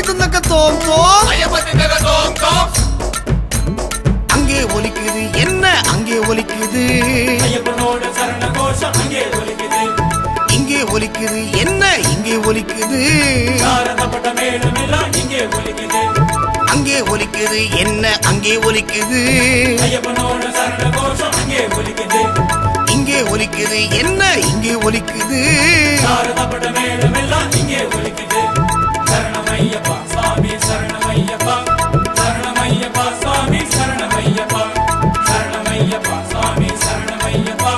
தின்னக்க தோம் தோம் அங்கே ஒலிக்குது என்ன அங்கே ஒலிக்குது இங்கே ஒலிக்குது என்ன இங்கே ஒலிக்குது அங்கே ஒலிக்குது என்ன அங்கே ஒலிக்குது இங்கே ஒலிக்குது என்ன இங்கே ஒலிக்குது சரணமையப்பா சாமி சரணமையப்பா சரணமையப்பா சாமி சரணமையப்பா சரணமையப்பா சாமி சரணமையப்பா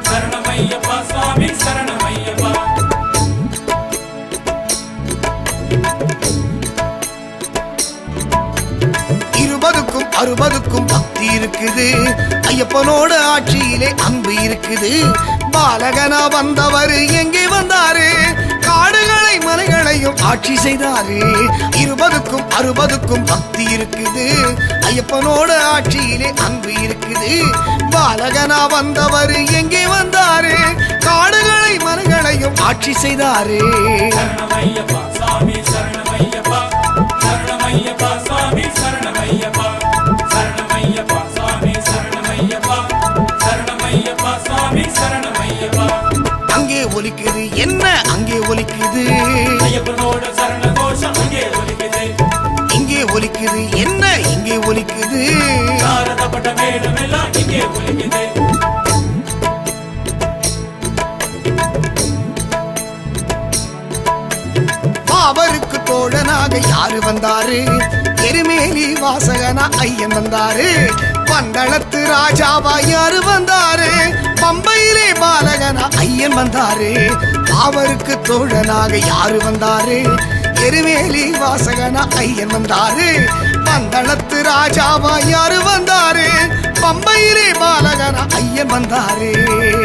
சரணமையப்பா சாமி சரணமையப்பா இருபதுக்கும் அறுபதுக்கும் பக்தி இருக்குது ஐயப்பனோட ஆட்சியிலே அன்பு இருக்குது பாலகனா வந்தவர் எங்கே வந்தாரு காடுகளை மலைகளையும் ஆட்சி செய்தாரு இருபதுக்கும் அறுபதுக்கும் பக்தி இருக்குது ஐயப்பனோட ஆட்சியிலே அன்பு இருக்குது பாலகனா வந்தவர் எங்கே வந்தாரு காடுகளை மலைகளையும் ஆட்சி செய்தாரு சரணமையப்பா சாமி சரணமையப்பா சரணமையப்பா சாமி சரணமையப்பா சரணமையப்பா சாமி சரணமையப்பா சரணமையப்பா சாமி சரணமையப்பா அங்கே ஒலிக்குது என்ன அங்கே ஒலிக்குது ஐயப்பனோட சரண கோஷம் அங்கே ஒலிக்குது இங்கே ஒலிக்குது என்ன இங்கே ஒலிக்குது சாரதப்பட்ட மேலும் எல்லாம் இங்கே ஒலிக்குது அவருக்கு தோழனாக யாரு வந்தாரு எருமேலி வாசகனா ஐயன் வந்தாரு பந்தளத்து ராஜாவா யாரு வந்தாரு பம்பையிலே பாலகனா ஐயன் வந்தாரு அவருக்கு தோழனாக யாரு வந்தாரு எருமேலி வாசகனா ஐயன் வந்தாரு பந்தளத்து ராஜாவா யாரு வந்தாரு பம்பையிலே பாலகனா ஐயன் வந்தாரு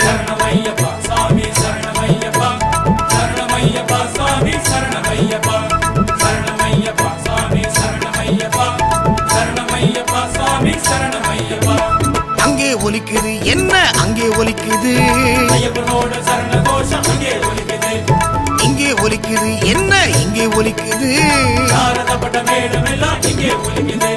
சரணமையப்பா சாமி சரணமையப்பா சரணமையப்பா சாமி சரணமையப்பா சரணமையப்பா சாமி சரணமையப்பா சரணமையப்பா சாமி சரணமையப்பா அங்கே ஒலிக்குது என்ன அங்கே ஒலிக்குது ஐயப்பனோட சரண கோஷம் அங்கே ஒலிக்குது இங்கே ஒலிக்குது என்ன இங்கே ஒலிக்குது சாரதப்பட்ட மேலும் எல்லாம் இங்கே ஒலிக்குது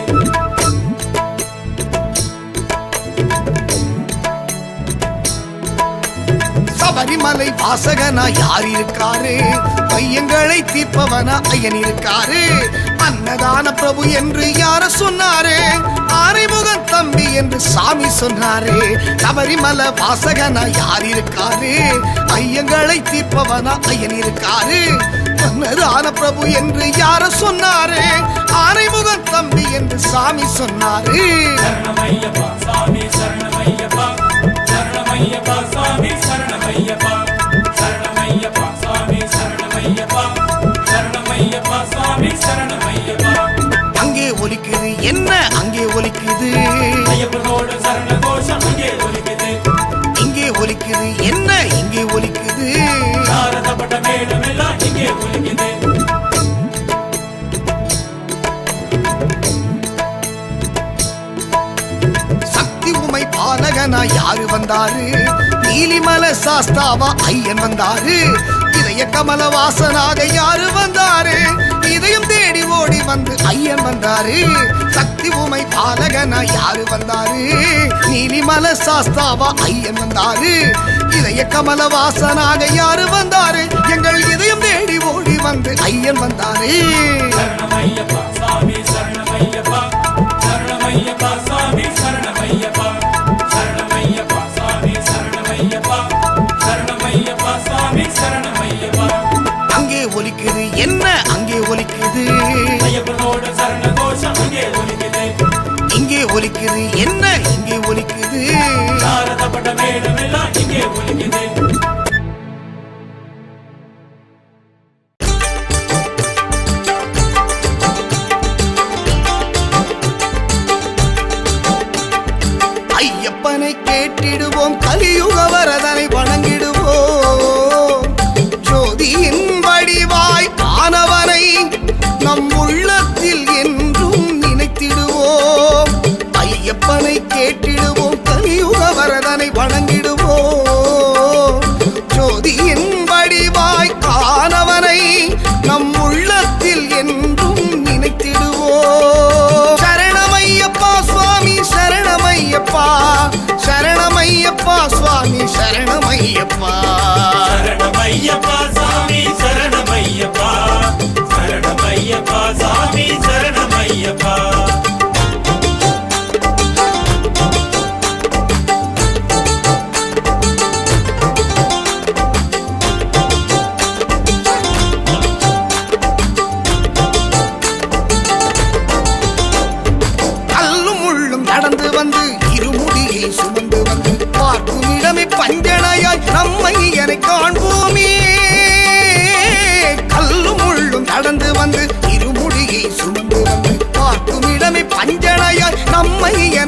சபரிமலை வாசகனா யார் இருக்காரு பையங்களை தீர்ப்பவனா ஐயன் இருக்காரு அன்னதான பிரபு என்று யார சொன்னாரு ஆரைமுகன் தம்பி என்று சாமி சொன்னாரு சபரிமலை வாசகனா யார் இருக்காரு ஐயங்களை தீர்ப்பவனா ஐயன் இருக்காரு அன்னதான பிரபு என்று யார சொன்னாரு ஆரைமுகன் தம்பி என்று சாமி சொன்னாரு சரணமையப்பா சாமி சரணமையப்பா சரணமையப்பா சாமி சரணமையப்பா சரணமையப்பா சாமி சரணமையப்பா சரணமையப்பா சாமி சரணமையப்பா அங்கே ஒலிக்குது என்ன அங்கே ஒலிக்குது ஐயப்பனோட சரண கோஷம் அங்கே ஒலிக்குது இங்கே ஒலிக்குது என்ன இங்கே ஒலிக்குது சாரதப்பட்ட மேலும் எல்லாம் இங்கே ஒலிக்குது சக்தி உமை பாலகனா யாரு வந்தாரு நீலிமலை சாஸ்தாவா ஐயன் வந்தாரு இதய கமல வாசனாக யாரு வந்தாரு இதயம் தேடி ஓடி வந்து ஐயன் வந்தாரு சக்தி உமை பாலகனா யாரு வந்தாரு நீலிமலை சாஸ்தாவா ஐயன் வந்தாரு இதய கமல வாசனாக யாரு வந்தாரு எங்கள் இதயம் தேடி ஓடி வந்து ஐயன் வந்தாரு சரணமையப்பா சாமி சரணமையப்பா சரணமையப்பா சாமி சரணமையப்பா சரணமையப்பா சாமி சரணமையப்பா சரணமையப்பா சாமி சரணமையப்பா அங்கே ஒலிக்குது என்ன அங்கே ஒலிக்குது ஐயப்பனோட சரண கோஷம் அங்கே ஒலிக்குது இங்கே ஒலிக்குது என்ன இங்கே ஒலிக்குது சாரதப்பட்ட மேலும் எல்லாம் இங்கே ஒலிக்குது ஐயப்பனை கேட்டிடுவோம் கலியுக வரதனை வணங்கிடுவோம் ஜோதியின் வடிவாய் ஆனவனை நம் உள்ளத்தில் என்றும் நினைத்திடுவோம் ஐயப்பனை கேட்டிடுவோம் கலியுக வரதனை வணங்கிடுவோம் ஜோதியின் வடிவாய் ஆனவனை நம் உள்ளத்தில் என்றும்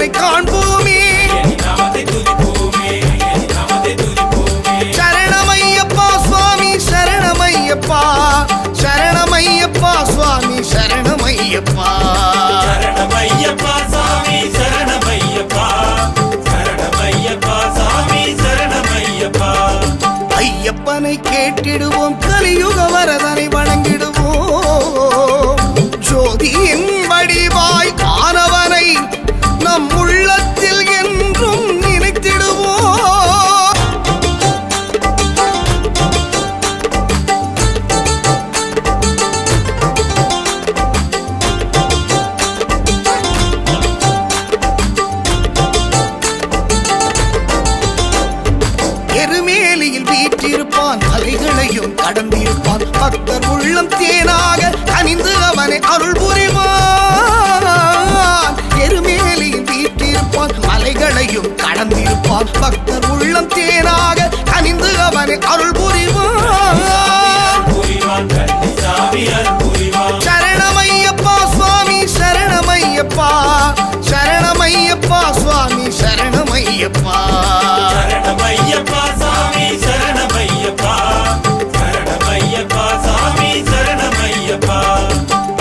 உன்னை காண்போமே என் நாமத்தை துதிப்போமே என் நாமத்தை துதிப்போமே சரணமையப்பா சுவாமி சரணமையப்பா சரணமையப்பா சுவாமி சரணமையப்பா சரணமையப்பா சாமி சரணமையப்பா சரணமையப்பா சாமி சரணமையப்பா ஐயப்பனை கேட்டிடுவோம் கலியுக வரதனை வணங்கிடுவோம் ஜோதியின் வடிவாய் ஆனவனை நம் உள்ளத்தில் என்றும் நினைத்திடுவோம் எருமேலியில் வீற்றிருப்பான் அலைகளையும் கடந்திருப்பான் பக்தர் உள்ளம் தேனாக கனிந்து அவனை அருள் புரிவான் எருமேலியில் வீற்றிருப்பான் மலைகளையும் கடந்திருப்பான் பக்தர் உள்ளம் தேனாக கனிந்து அவனை அருள் புரிவான் புரிவான் கண்ணி சாமியார் புரிவான் சரணமையப்பா சுவாமி சரணமையப்பா சரணமையப்பா சுவாமி சரணமையப்பா சரணமையப்பா சாமி சரணமையப்பா சரணமையப்பா சாமி சரணமையப்பா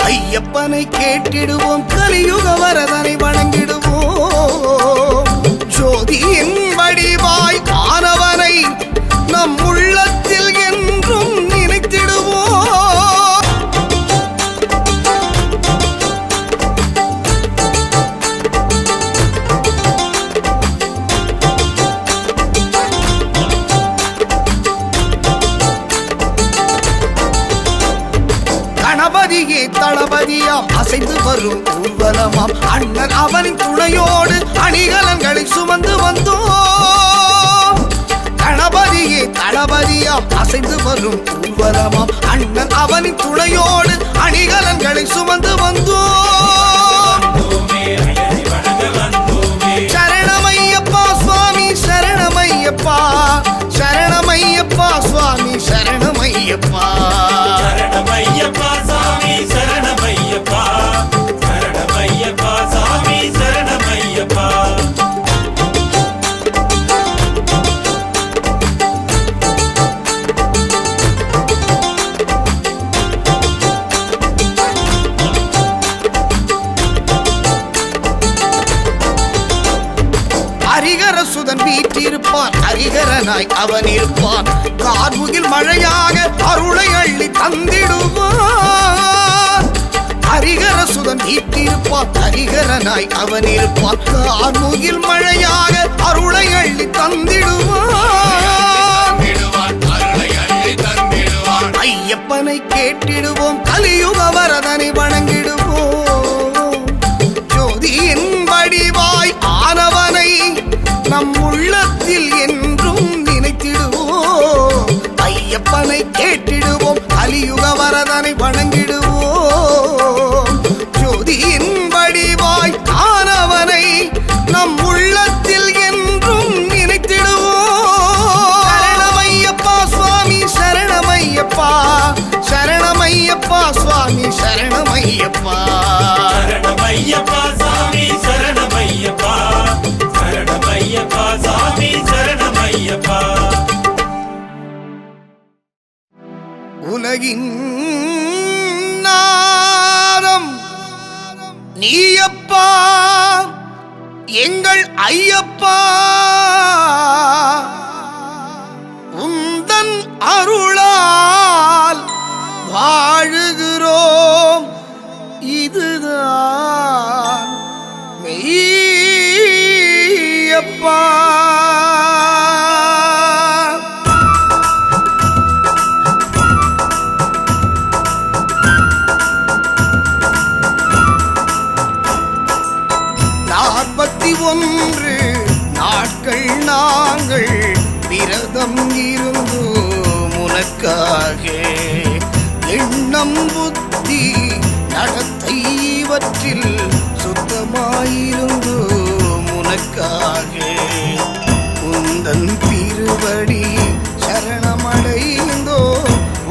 ஐயப்பனை கேட்டிடுவோம் கலியுக வரதனை வணங்கிடுவோம் ஜோதியின் வடிவாய் ஆனவனை நம் உள்ளத்தில் என்றும் நினைத்திடுவோம் கணபதியே தளபதியாம் அசைந்து வரும் ஊர்வலமாம் அண்ணன் அவனின் துணையோடு அணிகலன்களை சுமந்து வந்தோம் கணபதியே தளபதியாம் அசைந்து வரும் ஊர்வலமாம் அண்ணன் அவனின் துணையோடு அணிகலன்களை சுமந்து வந்தோம் வந்தோமே ஐயனை வணங்க வந்தோமே சரணமையப்பா சுவாமி சரணமையப்பா சரணமையப்பா சுவாமி சரணமையப்பா சரணமையப்பா சாமி சரணமையப்பா சரணமையப்பா சாமி சரணமையப்பா ஹரிகர சுதன் வீற்றிருப்பான் ஹரிகரனாய் அவன் இருப்பான் கார்முகில் மழையாக அருளை அள்ளி தந்திடுவான் ஹரிகர சுதன் வீற்றிருப்பான் ஹரிகரனாய் அவன் இருப்பான் கார்முகில் மழையாக அருளை அள்ளி தந்திடுவான் ஐயப்பனை கேட்டிடுவோம் கலியுக வரதனை வணங்கிடுவோம் ஜோதியின் வடிவாய் ஆனவனை நம் உள்ளத்தில் என்றும் நினைத்திடுவோம் ஐயப்பனை கேட்டிடுவோம் கலியுக வரதனை வணங்கிடுவோம் ஜோதியின் வடிவாய் ஆனவனை நம் உள்ளத்தில் என்றும் நினைத்திடுவோம் சரணமையப்பா சுவாமி சரணமையப்பா சரணமையப்பா சுவாமி சரணமையப்பா சரணமையப்பா சாமி சரணமையப்பா சரணமையப்பா சாமி சரணமையப்பா உலகின் நாதம் நீயப்பா எங்கள் ஐயப்பா உந்தன் அருளால் வாழுகிறோம் இதுதான் மெய்யப்பா ஒன்று நாட்கள் நாங்கள் விரதம் இருந்து உனக்காக எண்ணம் புத்தி நடத்தை இவற்றில் சுத்தமாயிருந்து உனக்காக உந்தன் திருவடி சரணமடைந்தோ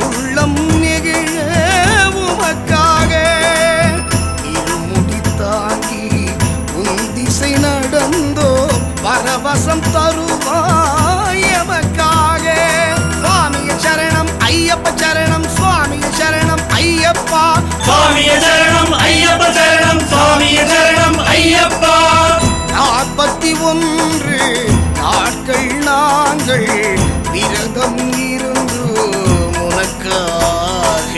உள்ளம் நெகிழ உமக்காக இருமுடி தாங்கி உன் திசை நட சரணம் சுவாமிய சரணம் ஐயப்பா 41 நாட்கள் நாங்கள் விரதம் இருந்து உனக்காக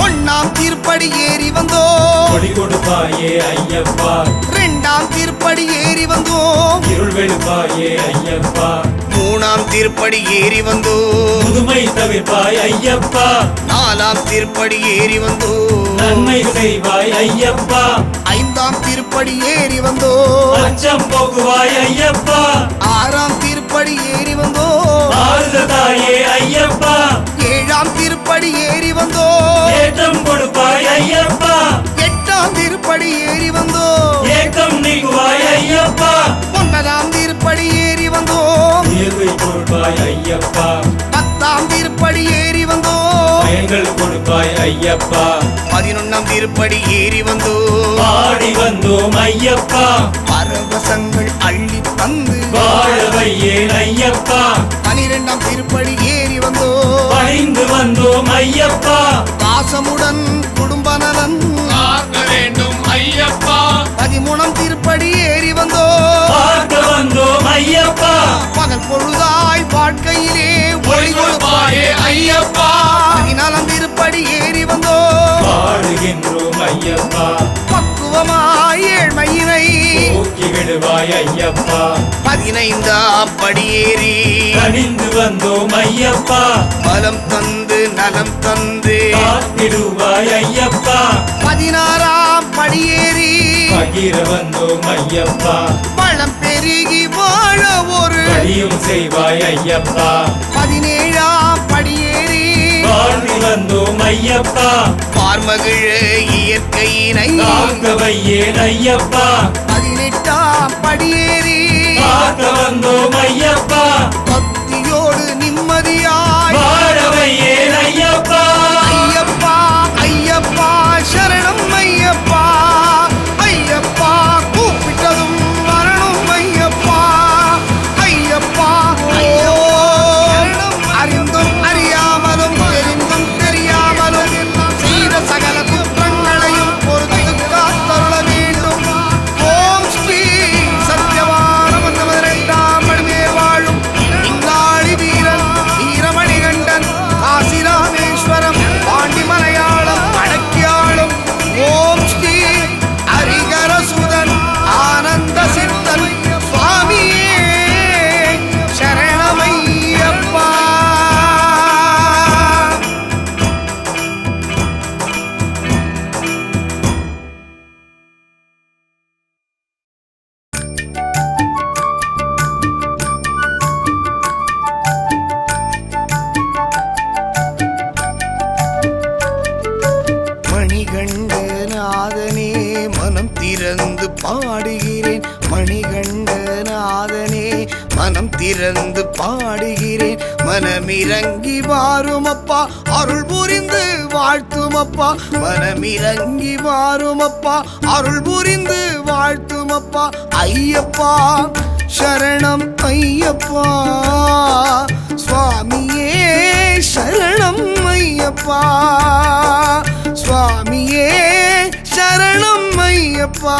ஒண்ணாம் திருப்படி ஏறி வந்தோம் கொடி கொடுப்பாயே ஐயப்பா 2ஆம் திருப்படி ஏறி வந்தோம் இருள் வெளுப்பாயே ஐயப்பா 3ஆம் திருப்படி ஏறி வந்தோம் புதுமை தவிர்ப்பாய் ஐயப்பா 4ஆம் திருப்படி ஏறி வந்தோம் நன்மை செய்வாய் ஐயப்பா 5ஆம் திருப்படி ஏறி வந்தோம் அச்சம் போக்குவாய் ஐயப்பா 6ஆம் திருப்படி ஏறி வந்தோம் ஆறுததாயே ஐயப்பா 7ஆம் திருப்படி ஏறி வந்தோம் ஏற்றம் கொடுப்பாய் ஐயப்பா 8ஆம் திருப்படி ஏறி வந்தோம் ஏக்கம் நீக்குவாய் ஐயப்பா 9ஆம் திருப்படி ஏறி வந்தோம் உயர்வை கொடுப்பாய் ஐயப்பா 10ஆம் திருப்படி ஏறி வந்தோம் பயன்கள் கொடுப்பாய் ஐயப்பா 11ஆம் திருப்படி ஏறி வந்தோம் பாடி வந்தோம் ஐயப்பா பரவசங்கள் அள்ளி தந்து வாழ வையேன் ஐயப்பா 12ஆம் திருப்படி ஏறி வந்தோம் பணிந்து வந்தோம் ஐயப்பா பாசமுடன் குடும்ப நலன் காக்க வேண்டும் ஐயப்பா 13ஆம் திருப்படி ஏறி வந்தோம் பார்க்க வந்தோம் ஐயப்பா பகல் பொழுதாய் வாழ்க்கையிலே ஒளி கொடுப்பாயே ஐயப்பா 14ஆம் திருப்படி ஏறி வந்தோம் பாடுகின்றோம் ஐயப்பா பக்குவமாய் ஏழ்மையினை போக்கி விடுவாய் ஐயப்பா 15ஆம் படி ஏறி கனிந்து வந்தோம் ஐயப்பா பலம் தந்து நலம் தந்து காத்திடுவாய் ஐயப்பா 16ஆம் படி ஏறி பகிர வந்தோம் ஐயப்பா பழம் பெருகி வாழ ஒரு படியும் செய்வாய் ஐயப்பா 17ஆம் படி ஏறி வாழ்ந்து வந்தோம் ஐயப்பா பார்மகிழ இயற்கையினை காக்க வையேன் ஐயப்பா 18ஆம் படி ஏறி காக்க வந்தோம் ஐயப்பா பக்தியோடு நிம்மதியாய் வாழ வையேன் ஐயப்பா ஐயப்பா ஐயப்பா சரணம் ஐயப்பா ஐயப்பா கூப்பிட்டதும் வரணும் ஐயப்பா ஐயப்பா ஐயப்பா அறிந்தும் அறியாமலும் தெரிந்தும் தெரியாமலும் செய்த சகல குற்றங்களையும் பொறுத்து காத்தருள வேண்டும் ஓம் ஸ்ரீ சத்யவானம் 2ஆம் படிமே வாழும் இங்காளி வீரன் வீரமணிகண்டன் காசிராமேஸ்வரம் பாண்டி மலையாளம் அடக்கியாளும் ஓம் ஸ்ரீ ஹரிகரசுதன் ஆனந்த சித்தன் சுவாமியே சரணமையப்பா மணிகண்டநாதனே மனம் திறந்து பாடுகிறேன் மணிகண்டநாதனே மனம் திறந்து பாடுகிறேன் மனமிறங்கி வாருமப்பா அருள் புரிந்து வாழ்த்துமப்பா மனமிறங்கி வாருமப்பா அருள் புரிந்து வாழ்த்துமப்பா ஐயப்பா சரணம் ஐயப்பா சுவாமியே சரணம் ஐயப்பா சுவாமியே சரணம் ஐயப்பா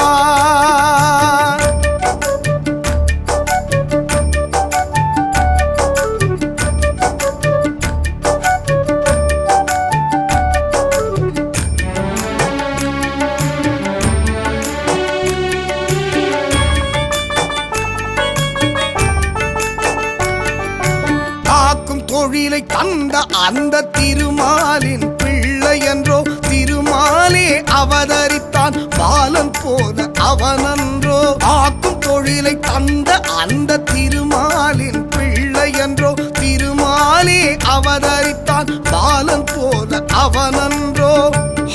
காக்கும் தொழிலை தந்த அந்த திருமாலின் பிள்ளை என்றோ திருமாலே அவதரித்தான் பாலன் போல அவனன்றோ காக்கும் தொழிலை தந்த அந்த திருமாலின் பிள்ளை என்றோ திருமாலே அவதரித்தான் பாலன் போல அவனன்றோ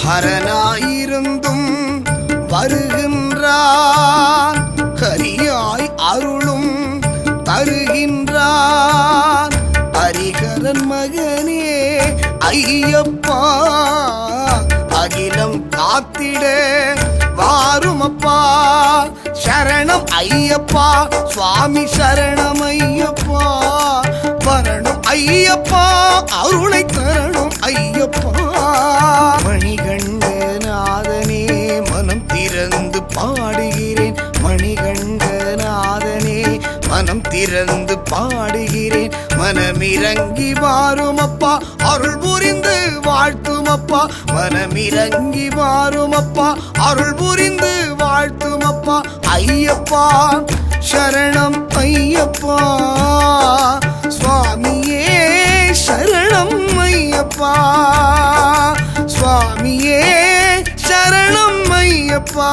ஹரனாயிருந்தும் வருகின்றான் ஹரியாய் அருளும் தருகின்றான் ஹரிகரன் மகனே ஐயப்பா அகிலம் காத்திட வாருமப்பா சரணம் ஐயப்பா சுவாமி சரணம் ஐயப்பா வரணும் ஐயப்பா அருளை தரணும் ஐயப்பா மணிகண்டநாதனே மனம் திறந்து பாடுகிறேன் மணிகண்டநாதனே மனம் திறந்து பாடுகிறேன் மனமிறங்கி வாருமப்பா அருள் புரிந்து வாழ்த்துமப்பா மனமிறங்கி வாருமப்பா அருள் புரிந்து வாழ்த்துமப்பா ஐயப்பா சரணம் ஐயப்பா சுவாமியே சரணம் ஐயப்பா சுவாமியே சரணம் ஐயப்பா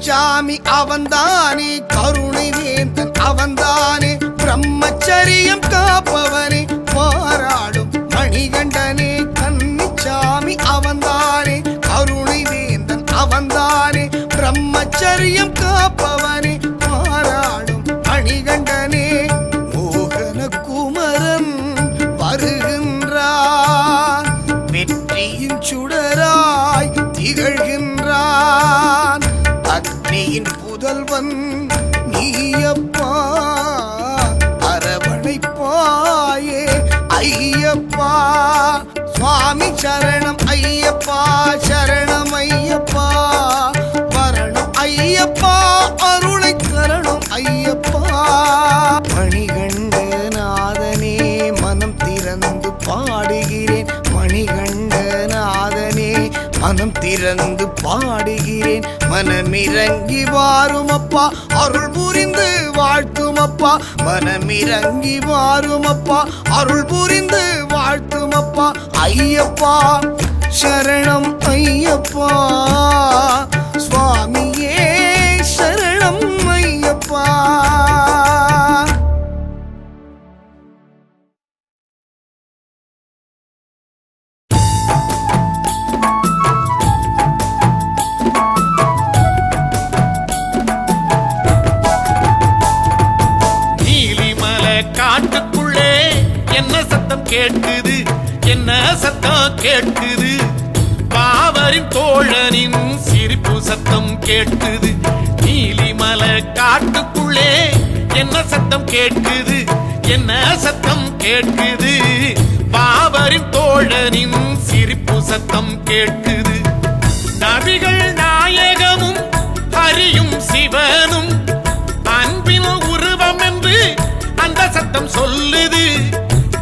சாமி அவன்தானே கருணை வேந்தன் அவன்தானே பிரம்மச்சரியம் காப்பவனே பாராடும் மணிகண்டனே கன்னிச்சாமி அவன்தானே கருணை வேந்தன் அவன்தானே பிரம்மச்சரியம் காப்பவனே பாராடும் மணிகண்டனே மோகன குமரன் வருகின்றான் வெற்றியின் சுடராய் திகழ்கின்றான் அக்னியின் புதல்வன் நீயப்பா அரவணைப்பாயே ஐயப்பா சுவாமி சரணம் ஐயப்பா சரணம் ஐயப்பா வரணும் ஐயப்பா அருளை தரணும் ஐயப்பா மணிகண்டநாதனே மனம் திறந்து பாடுகிறேன் மணிகண்டநாதனே மனம் திறந்து பாடுகிறேன் மனமிறங்கி வாருமப்பா அருள் புரிந்து வாழ்த்துமப்பா மனமிறங்கி வாருமப்பா அருள் புரிந்து வாழ்த்துமப்பா ஐயப்பா சரணம் ஐயப்பா சுவாமியே சரணம் ஐயப்பா கேட்குது என்ன சத்தம் கேட்குது பாவரின் தோழனின் சிரிப்பு சத்தம் கேட்குது நீலிமலை காட்டுக்குள்ளே என்ன சத்தம் கேட்குது என்ன சத்தம் கேட்குது பாவரின் தோழனின் சிரிப்பு சத்தம் கேட்குது நபிகள் நாயகமும் ஹரியும் சிவனும் அன்பின் உருவம் என்று அந்த சத்தம் சொல்லுது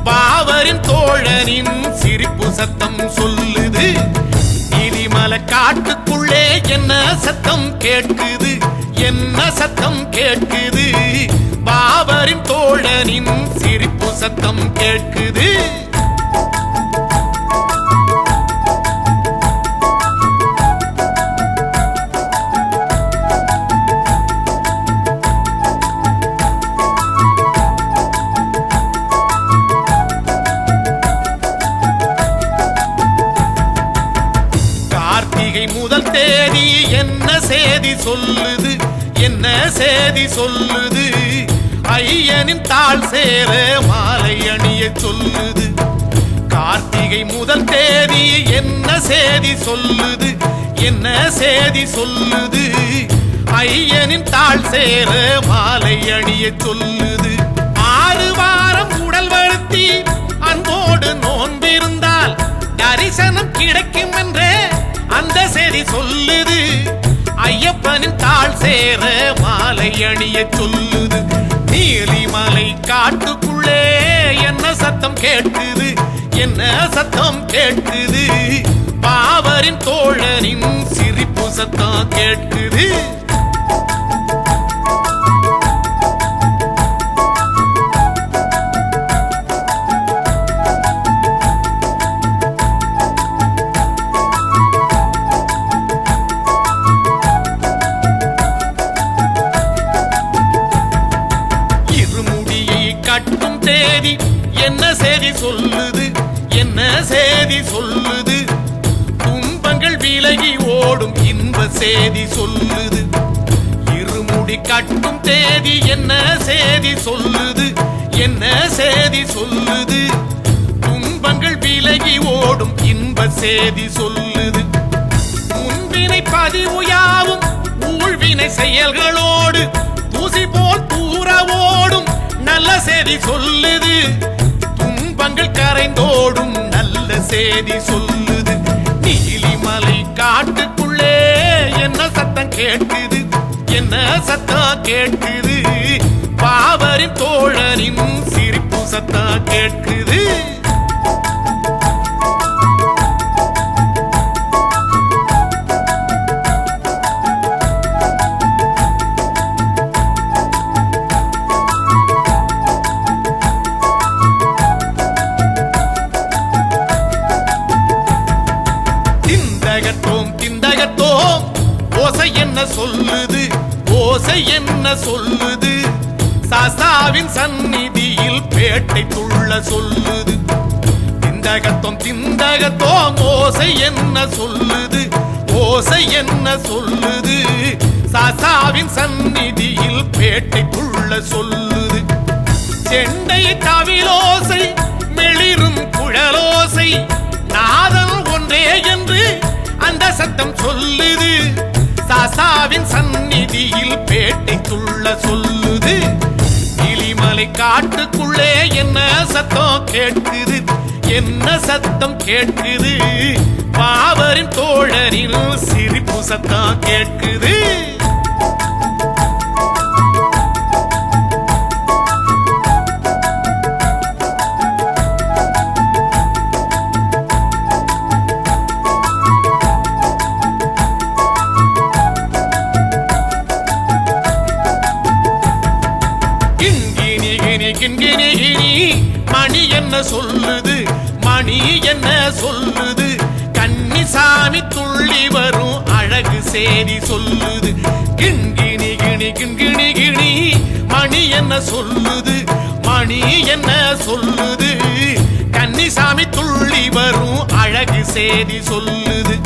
பாவரின் தோழனின் சிரிப்பு சத்தம் சொல்லுது நீலிமலை காட்டுக்குள்ளே என்ன சத்தம் கேட்குது என்ன சத்தம் கேட்குது பாவரின் தோழனின் சிரிப்பு சத்தம் கேட்குது முதல் தேதி என்ன செய்தி சொல்லுது என்ன செய்தி சொல்லுது ஐயனின் தாள் சேர மாலை அணிய சொல்லுது கார்த்திகை முதல் தேதி என்ன செய்தி சொல்லுது என்ன செய்தி சொல்லுது ஐயனின் தாள் சேர மாலை அணிய சொல்லுது 6 வாரம் உடல் வருத்தி அன்போடு நோன்பிருந்தால் தரிசனம் கிடைக்கும் என்றே அந்த செய்தி சொல்லுது ஐயப்பனின் தாள் சேர மாலை அணிய சொல்லுது நீலிமலை காட்டுக்குள்ளே என்ன சத்தம் கேட்குது என்ன சத்தம் கேட்குது பாவரின் தோழனின் சிரிப்பு சத்தம் கேட்குது கட்டும் தேதி என்ன செய்தி சொல்லுது சேதி சொல்லுது துன்பங்கள் விலகி ஓடும் இன்ப சேதி சொல்லுது இருமுடி கட்டும் தேதி என்ன சேதி சொல்லுது என்ன சேதி சொல்லுது துன்பங்கள் விலகி ஓடும் இன்ப சேதி சொல்லுது முன்வினை பதிவு யாவும் ஊழ்வினை செயல்களோடு தூசி போல் தூர ஓடும் நல்ல சேதி சொல்லுது துன்பங்கள் கரைந்தோடும் நல்ல சேதி சொல்லுது நீலிமலை காட்டுக்குள்ளே என்ன சத்தம் கேட்குது என்ன சத்தம் கேட்குது பாவரின் தோழனின் சிரிப்பு சத்தம் கேட்குது திந்தகத்தோம் ஓசை என்ன சொல்லுது ஓசை என்ன சொல்லுது சாஸ்தாவின் சந்நிதியில் பேட்டை துள்ள சொல்லுது திந்தகத்தோம் ஓசை என்ன சொல்லுது ஓசை என்ன சொல்லுது சாஸ்தாவின் சந்நிதியில் பேட்டை துள்ள சொல்லுது செண்டை தவிலோசை மெளிரும் குழலோசை நாதம் ஒன்றே என்று அந்த சத்தம் சொல்லுது சாசாவின் சந்நிதியில் பேட்டை துள்ள சொல்லுது இலிமலை காட்டுக்குள்ளே என்ன சத்தம் கேட்குது என்ன சத்தம் கேட்குது பாவரின் தோழரின் சிரிப்பு சத்தம் கேட்குது மணி என்ன சொல்லுது மணி என்ன சொல்லுது கன்னிசாமி துள்ளி வரும் அழகு சேதி சொல்லுது கிண்கிணி கிணி கிண்கிணி கிணி மணி என்ன சொல்லுது மணி என்ன சொல்லுது கன்னிசாமி துள்ளி வரும் அழகு சேதி சொல்லுது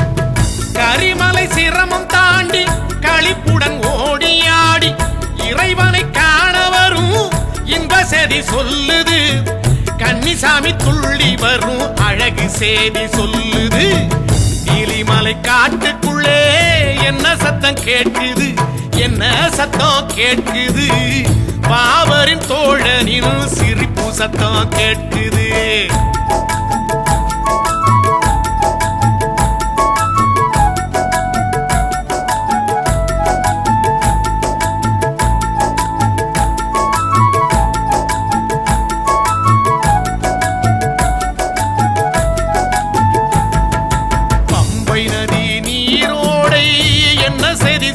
கரிமலை சிரமம் தாண்டி களிப்புடன் ஓடியாடி இறைவனை காண வரும் இன்ப சேதி சொல்லுது கன்னிசாமி துள்ளி வரும் அழகு சேதி சொல்லுது நீலிமலை காட்டுக்குள்ளே என்ன சத்தம் கேட்குது என்ன சத்தம் கேட்குது பாவரின் தோழனின் சிரிப்பு சத்தம் கேட்குது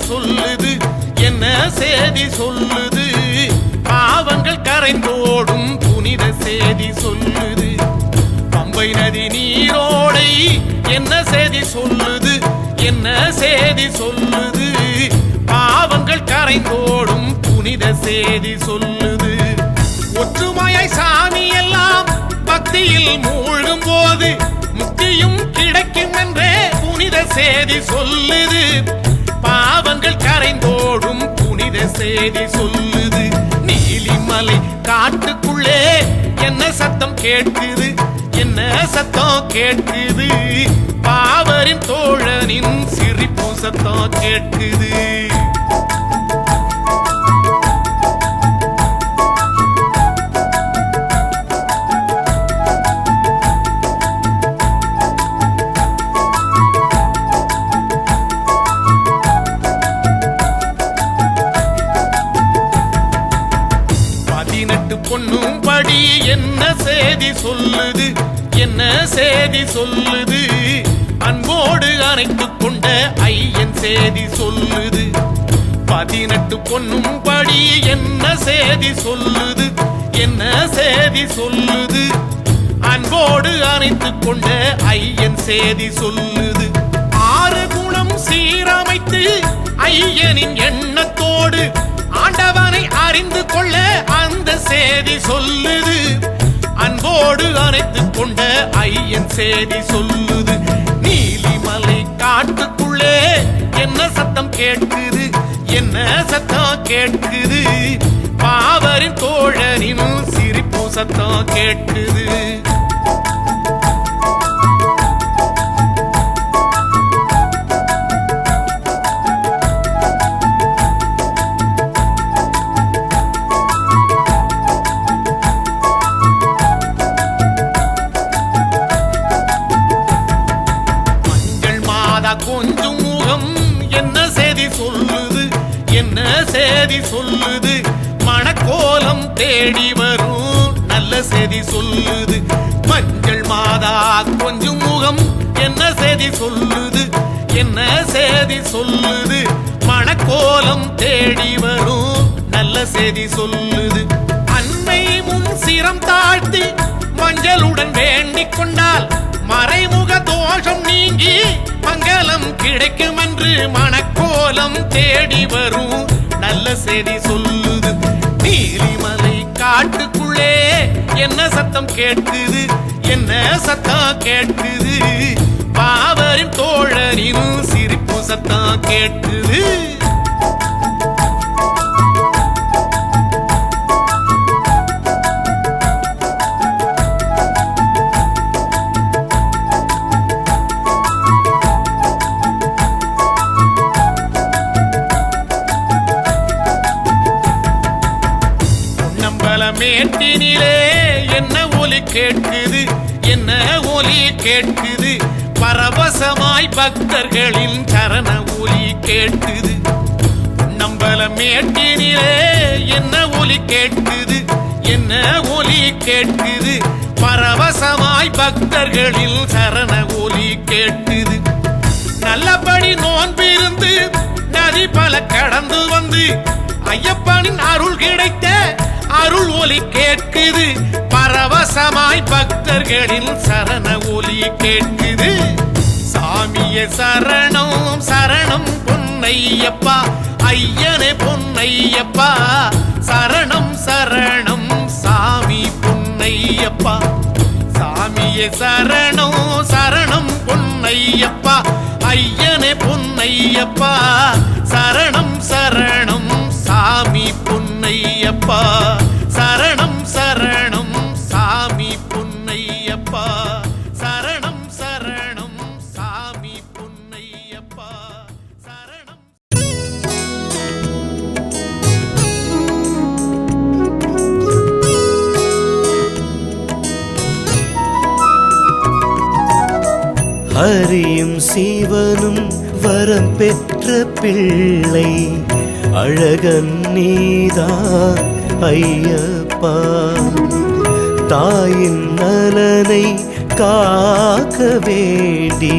சொல்லுது என்ன சேதி சொல்லுது பாவங்கள் கரைந்தோடும் புனித சேதி சொல்லுது பம்பை நதி நீரோடை என்ன சேதி சொல்லுது என்ன சேதி சொல்லுது பாவங்கள் கரைந்தோடும் புனித சேதி சொல்லுது ஒற்றுமையாய் சாமி எல்லாம் பக்தியில் மூழ்கும் போது முக்தியும் கிடைக்கும் என்றே புனித சேதி சொல்லுது பாவங்கள் கரைந்தோடும் புனித சேதி சொல்லுது நீலிமலை காட்டுக்குள்ளே என்ன சத்தம் கேட்குது என்ன சத்தம் கேட்குது பாவரின் தோழனின் சிரிப்பு சத்தம் கேட்குது பொன்னும் படி என்ன சேதி சொல்லுது என்ன சேதி சொல்லுது அன்போடு அணைத்துக் கொண்ட ஐயன் சேதி சொல்லுது 18 பொன்னும் படி என்ன சேதி சொல்லுது என்ன சேதி சொல்லுது அன்போடு அணைத்துக் கொண்ட ஐயன் சேதி சொல்லுது 6 குணம் சீரமைத்து ஐயனின் எண்ணத்தோடு ஆண்டவனை அறிந்து கொள்ள அந்த சேதி சொல்லுது அன்போடு அணைத்துக் கொண்ட ஐயன் சேதி சொல்லுது. நீலிமலை காட்டுக்குள்ளே என்ன சத்தம் கேட்குது, என்ன சத்தம் கேட்குது, பாவரின் தோழனின் சிரிப்பு சத்தம் கேட்குது. கொஞ்சம் முகம் என்ன செய்தி சொல்லுது, என்ன செய்தி சொல்லுது, மணக்கோலம் தேடி வரும் நல்ல செய்தி சொல்லுது. மஞ்சள் மாதா கொஞ்சம் முகம் என்ன செய்தி சொல்லுது, என்ன செய்தி சொல்லுது, மணக்கோலம் தேடி வரும் நல்ல செய்தி சொல்லுது. அன்னை முன் சிரம் தாழ்த்தி மஞ்சளுடன் வேண்டிக் கொண்டால் மறைமுக தோஷம் நீங்கி மங்களம் கிடைக்கும் என்று மணக்கோலம் தேடி வரும் நல்ல செய்தி சொல்லுது. நீலிமலை காட்டுக்குள்ளே என்ன சத்தம் கேட்குது, என்ன சத்தம் கேட்குது, பாவரின் தோழனின் சிரிப்பு சத்தம் கேட்குது. மேட்டினிலே என்ன ஒலி கேட்குது, என்ன ஒலி கேட்குது, பரவசமாய் பக்தர்களின் சரண ஒலி கேட்குது. நம்பல மேட்டினிலே என்ன ஒலி கேட்குது, என்ன ஒலி கேட்குது, பரவசமாய் பக்தர்களின் சரண ஒலி கேட்குது. நல்லபடி நோன்பிருந்து நதி பல கடந்து வந்து ஐயப்பனின் அருள் கிடைத்த அருள் ஒலி கேட்குது. பரவசமாய் பக்தர்களின் சரண ஒலி கேட்குது. சாமியே சரணம் சரணம் பொன்னையப்பா, ஐயனே பொன்னையப்பா, சரணம் சரணம் சாமி பொன்னையப்பா. சாமியே சரணம் சரணம் பொன்னையப்பா, ஐயனே பொன்னையப்பா, சரணம் சரணம் சாமி பொன்னையப்பா, சரணம் சரணம் சாமி பொன்னையப்பா, சரணம் சரணம் சாமி பொன்னையப்பா, சரணம். ஹரியும் சிவனும் வரம் பெற்ற பிள்ளை அழகன் நீதான் ஐயப்பா. தாயின் நலனை காக்க வேண்டி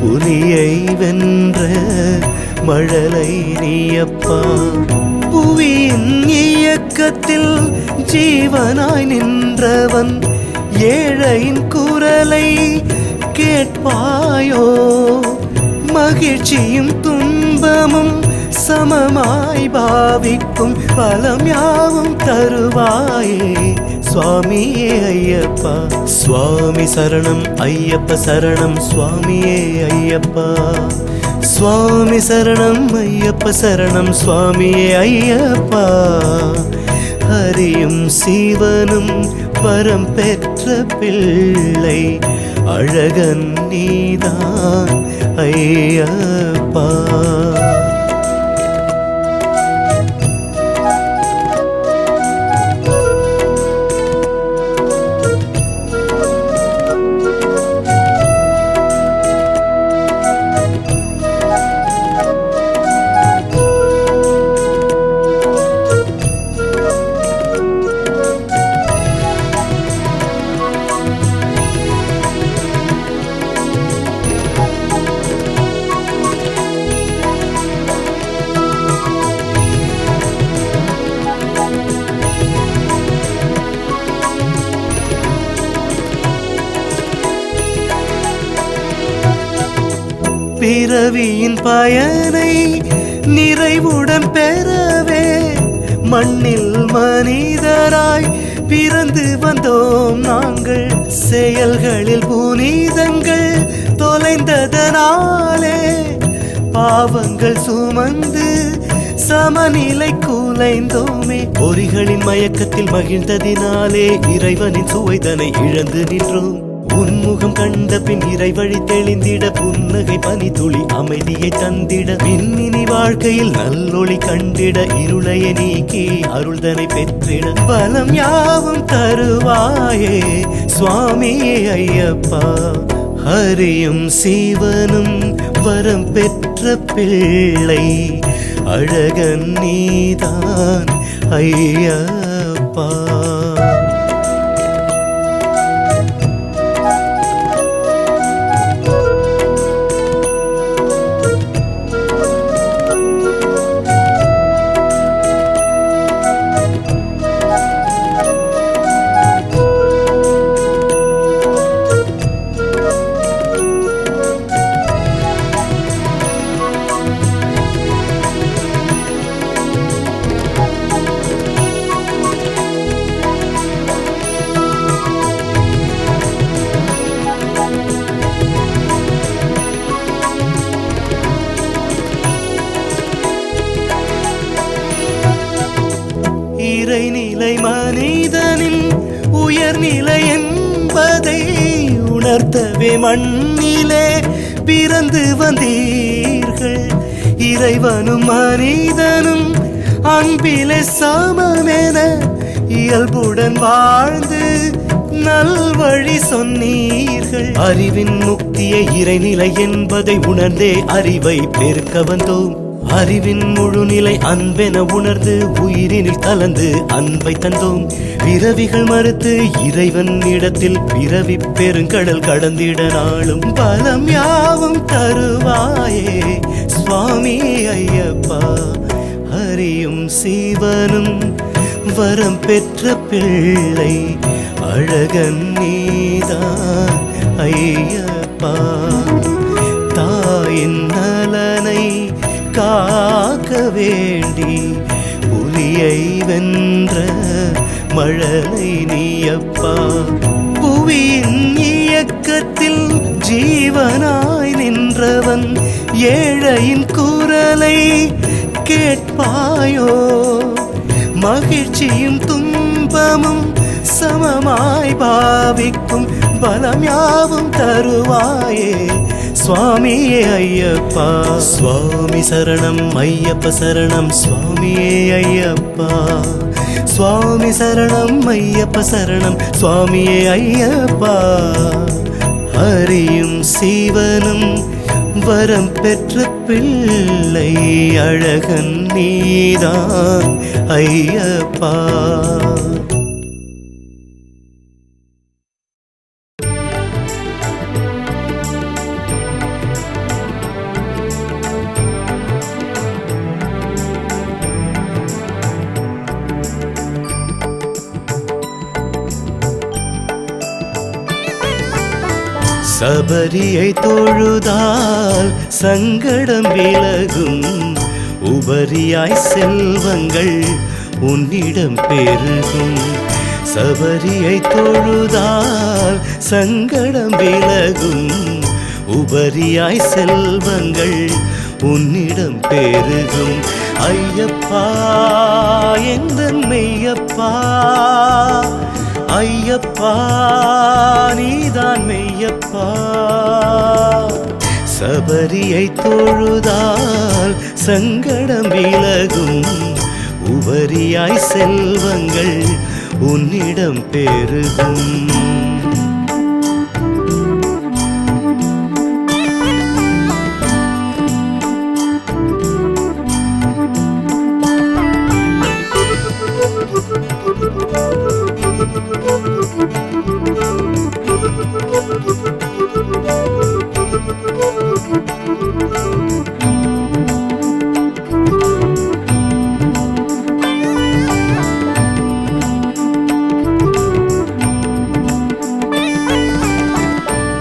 புலியை வென்ற மழலை நீயப்பா. புவியின் இயக்கத்தில் ஜீவனாய் நின்றவன் ஏழையின் குரலை கேட்பாயோ. மகிழ்ச்சியும் துன்பமும் சமமாய் பாவிக்கும் பலம் யாவும் தருவாயே சுவாமியே ஐயப்பா. சுவாமி சரணம் ஐயப்ப சரணம் சுவாமியே ஐயப்பா. சுவாமி சரணம் ஐயப்ப சரணம் சுவாமியே ஐயப்பா. ஹரியும் சிவனும் வரம் பெற்ற பிள்ளை அழகன் நீதான் ஐயப்பா. பிறவியின் பயனை நிறைவுடன் பெறவே மண்ணில் மனிதராய் பிறந்து வந்தோம் நாங்கள் செயல்களில் புனிதங்கள் தொலைந்ததனாலே பாவங்கள் சுமந்து சமநிலை குலைந்தோமே பொறிகளின் மயக்கத்தில் மகிழ்ந்ததினாலே இறைவனின் சுவைதனை இழந்து நின்றோம் உன்முகம் கண்ட பின் இறைவழி தெளிந்திட புன்னகை பனித்துளி அமைதியை தந்திட மின்மினி வாழ்க்கையில் நல்லொளி கண்டிட இருளையை நீக்கி அருள்தனை பெற்றிட பலம் யாவும் தருவாயே சுவாமி ஐயப்பா ஹரியும் சீவனும் வரம் பெற்ற பிள்ளை அழகன் நீதான் ஐயப்பா இறைநிலை மனிதனின் உயர்நிலை என்பதை உணர்த்தவே மண்ணிலே பிறந்து வந்தீர்கள் இறைவனும் மனிதனும் அன்பிலே சமமென இயல்புடன் வாழ்ந்து நல்வழி சொன்னீர்கள் அறிவின் முக்தியை இறைநிலை என்பதை உணர்ந்தே அறிவை பெருக்க வந்தோம் அறிவின் முழுநிலை அன்பென உணர்ந்து உயிரினில் கலந்து அன்பை தந்தோம் பிறவிகள் மறுத்து இறைவன் இடத்தில் பிறவி பெருங்கடல் கடந்திட நாளும் பலம் யாவும் தருவாயே சுவாமி ஐயப்பா ஹரியும் சீவனும் வரம் பெற்ற பிள்ளை அழகன் நீதான் ஐயப்பா தாயின் நலனை காக்க வேண்டி புலியை வென்ற மழலை நீயப்பா புவியின் இயக்கத்தில் ஜீவனாய் நின்றவன் ஏழையின் குரலை கேட்பாயோ மகிழ்ச்சியும் துன்பமும் சமமாய் பாவிக்கும் பலம் யாவும் தருவாயே சுவாமியே ஐயப்பா சுவாமி சரணம் ஐயப்ப சரணம் சுவாமியே ஐயப்பா சுவாமி சரணம் ஐயப்ப சரணம் சுவாமியே ஐயப்பா ஹரியும் சீவனும் வரம் பெற்ற பிள்ளை அழகன் நீதான் ஐயப்பா சபரியை தொழுதால் சங்கடம் விலகும் உபரியாய் செல்வங்கள் உன்னிடம் பெருகும் சபரியை தொழுதால் சங்கடம் விலகும் உபரியாய் செல்வங்கள் உன்னிடம் பெருகும் ஐயப்பா எந்தன் மெய்யப்பா ஐயப்பா நீதான் மெய்யப்பா சபரியை தொழுதால் சங்கடம் விலகும் உபரியாய் செல்வங்கள் உன்னிடம் பெருகும்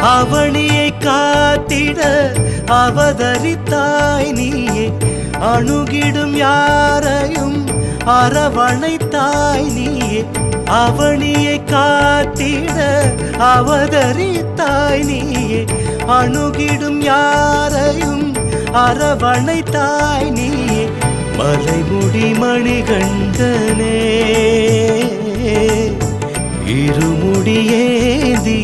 அவனியை காத்திட அவதரித்தாய் நீயே அணுகிடும் யாரையும் அரவணைத்தாய் நீயே அவனியை காத்திட அவதரித்தாய் நீயே, அணுகிடும் யாரையும் அரவணைத்தாய் நீயே, மலைமுடி மணிகண்டனே. இருமுடியேந்தி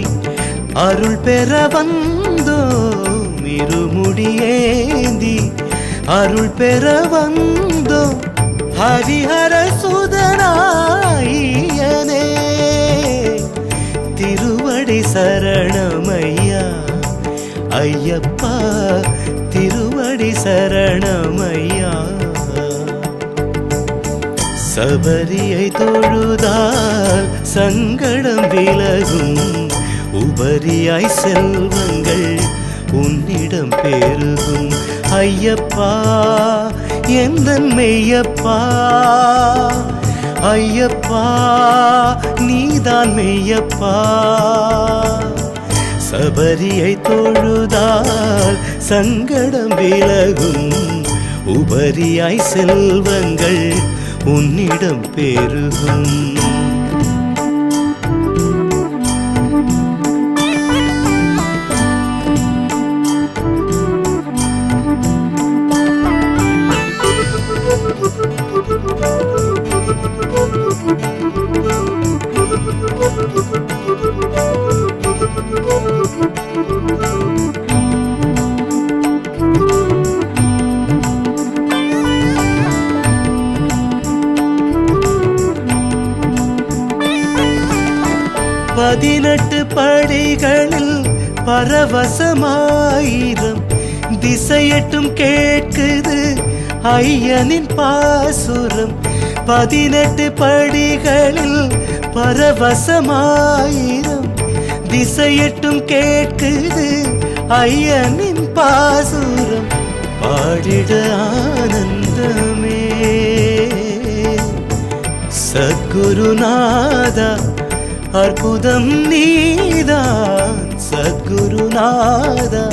அருள் பெற வந்தோம், இருமுடியேந்தி அருள் பெற வந்தோம், ஹரிஹர சுதனாயியனே. திருவடி சரணமையா ஐயப்பா, திருவடி சரணமையா. சபரியை தொழுதால் சங்கடம் விலகும், உபரியாய் செல்வங்கள் உன்னிடம் பெருகும். ஐயப்பா எந்தன் மெய்யப்பா, ஐயப்பா நீதான் மெய்யப்பா. சபரியை தொழுதால் சங்கடம் விலகும், உபரியாய் செல்வங்கள் உன்னிடம் பெருகும். பதினெட்டு படிகளில் பரவசமாயிரம் திசையட்டும் கேட்குது ஐயனின் பாசுரம். பதினெட்டு படிகளில் பரவசமாயிரம் திசையட்டும் கேட்குது ஐயனின் பாசுரம். பாடிட ஆனந்தமே சத்குருநாதா, அற்புதம் நீதான் சத்குருநாதா,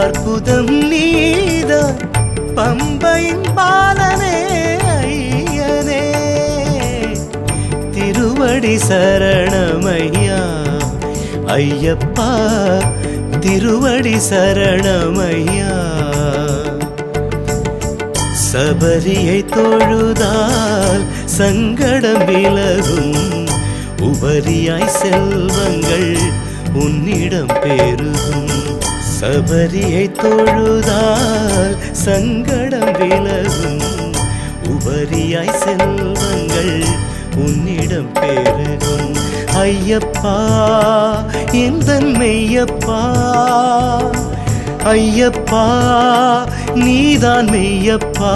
அற்புதம் நீதான். பம்பையின் பாலனே ஐயனே, திருவடி சரணமையா ஐயப்பா, திருவடி சரணமையா. சபரியை தொழுதால் சங்கடம் விலகும், உபரியாய் செல்வங்கள் உன்னிடம் பெருகும். சபரியை தொழுதால் சங்கடம் விலகும், உபரியாய் செல்வங்கள் உன்னிடம் பெருகும். ஐயப்பா எந்தன் மெய்யப்பா, ஐயப்பா நீதான் மெய்யப்பா.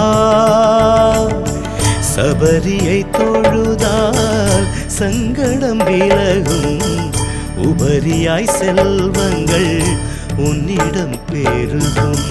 சபரியை தொழுதால் சங்கடம் விலகும், உபரியாய் செல்வங்கள் உன்னிடம் பெருகும்.